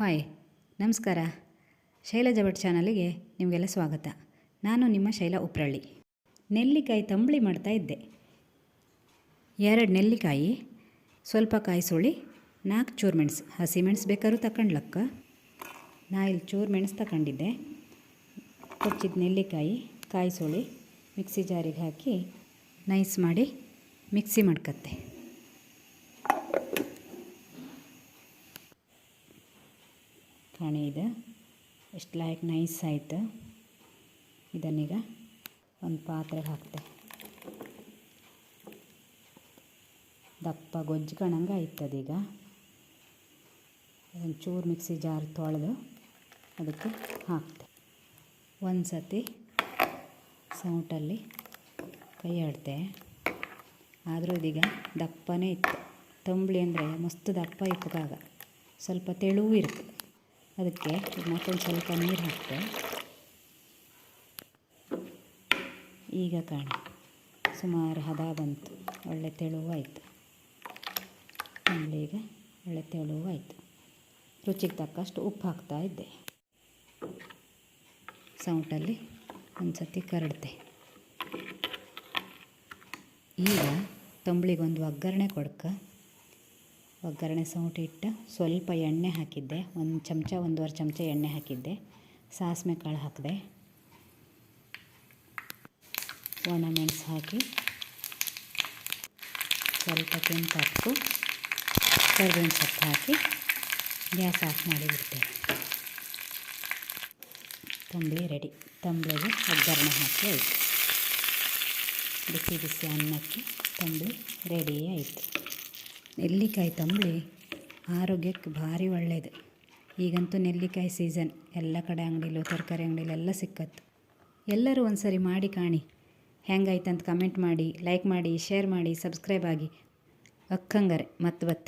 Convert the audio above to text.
Hi, ನಮಸ್ಕಾರ. ಶೈಲಜಾ ಭಟ್ ಚಾನಲಿಗೆ ನಿಮಗೆಲ್ಲ ಸ್ವಾಗತ. ನಾನು ನಿಮ್ಮ ಶೈಲಾ ಉಪ್ರಳ್ಳಿ. ನೆಲ್ಲಿಕಾಯಿ ತಂಬಳಿ ಮಾಡ್ತಾ ಇದ್ದೆ. 2 ನೆಲ್ಲಿಕಾಯಿ, ಸ್ವಲ್ಪ ಕಾಯಿ ಸುಳಿ, 4 ಚೂರು ಮೆಣಸು. ಹಸಿಮೆಣಸು ಬೇಕಾದ್ರೂ ತಗೊಂಡ್ಲಕ್ಕ. ನಾ ಇಲ್ಲಿ ಚೂರು ಮೆಣಸು ತಗೊಂಡಿದ್ದೆ. ಕೊಚ್ಚಿದ ನೆಲ್ಲಿಕಾಯಿ, ಕಾಯಿ ಸುಳಿ ಮಿಕ್ಸಿ ಜಾರಿಗೆ ಹಾಕಿ ನೈಸ್ ಮಾಡಿ ಮಿಕ್ಸಿ ಮಾಡ್ಕತ್ತೆ. ಕಾಣಿ ಇದು ಎಷ್ಟು ಲೈಕ್ ನೈಸ್ ಆಯಿತು. ಇದನ್ನೀಗ ಒಂದು ಪಾತ್ರೆಗೆ ಹಾಕ್ತೆ. ದಪ್ಪ ಗೊಜ್ಜು ಕಣಂಗೆ ಆಯ್ತದೀಗ. ಒಂದು ಚೂರು ಮಿಕ್ಸಿ ಜಾರ್ ತೊಳೆದು ಅದಕ್ಕೆ ಹಾಕ್ತೆ. ಒಂದು ಸತಿ ಸೌಟಲ್ಲಿ ಕೈ ಆಡ್ತೆ. ಆದರೂ ಇದೀಗ ದಪ್ಪನೇ ಇತ್ತು. ತಂಬಳಿ ಅಂದರೆ ಮಸ್ತ್ ದಪ್ಪ ಇಪ್ಪಕಾಗ ಸ್ವಲ್ಪ ತೆಳುವು ಇರುತ್ತೆ. ಅದಕ್ಕೆ ಮತ್ತೊಂದು ಸ್ವಲ್ಪ ನೀರು ಹಾಕ್ತೆ. ಈಗ ಕಾಣಿ ಸುಮಾರು ಹದ ಬಂತು. ಒಳ್ಳೆ ತೆಳುವಾಯಿತು. ತಂಬಳಿ ಈಗ ಒಳ್ಳೆ ತೆಳುವಾಯಿತು. ರುಚಿಗೆ ತಕ್ಕಷ್ಟು ಉಪ್ಪು ಹಾಕ್ತಾ ಇದ್ದೆ. ಸೌಟಲ್ಲಿ ಒಂದು ಸತಿ ಕರಡ್ತೆ. ಈಗ ತಂಬಳಿಗೊಂದು ಒಗ್ಗರಣೆ ಕೊಡ್ಕ. ಒಗ್ಗರಣೆ ಸೌಟು ಇಟ್ಟು ಸ್ವಲ್ಪ ಎಣ್ಣೆ ಹಾಕಿದ್ದೆ. 1 ಚಮಚ 1.5 ಚಮಚ ಎಣ್ಣೆ ಹಾಕಿದ್ದೆ. ಸಾಸಿವೆ ಕಾಳು ಹಾಕಿದೆ. ಒಣಮೆಣಸು ಹಾಕಿ ಸ್ವಲ್ಪ ಕೆಂಪಾಕು ಕರಿಬೇವಿನ ಸೊಪ್ಪು ಹಾಕಿ ಗ್ಯಾಸ್ ಆಫ್ ಮಾಡಿ ಬಿಡ್ತೇವೆ. ತಂಬಳಿ ರೆಡಿ. ತಂಬಳಿಗೆ ಒಗ್ಗರಣೆ ಹಾಕಿ ಆಯಿತು. ಬಿಸಿ ಬಿಸಿ ಅನ್ನಕ್ಕೆ ತಂಬಳಿ ರೆಡಿ ಆಯಿತು. ನೆಲ್ಲಿಕಾಯಿ ತಂಬಳಿ ಆರೋಗ್ಯಕ್ಕೆ ಭಾರಿ ಒಳ್ಳೆಯದು. ಈಗಂತೂ ನೆಲ್ಲಿಕಾಯಿ ಸೀಸನ್. ಎಲ್ಲ ಕಡೆ ಅಂಗಡಿಲೂ ತರಕಾರಿ ಅಂಗಡಿಲೆಲ್ಲ ಸಿಕ್ಕತ್ತು. ಎಲ್ಲರೂ ಒಂದು ಸರಿ ಮಾಡಿ ಕಾಣಿ. ಹೆಂಗಾಯ್ತಂತ ಕಮೆಂಟ್ ಮಾಡಿ, ಲೈಕ್ ಮಾಡಿ, ಶೇರ್ ಮಾಡಿ, ಸಬ್ಸ್ಕ್ರೈಬ್ ಆಗಿ. ಅಕ್ಕಂಗರೆ ಮತ್ತೆ ಬತ್ತೆ.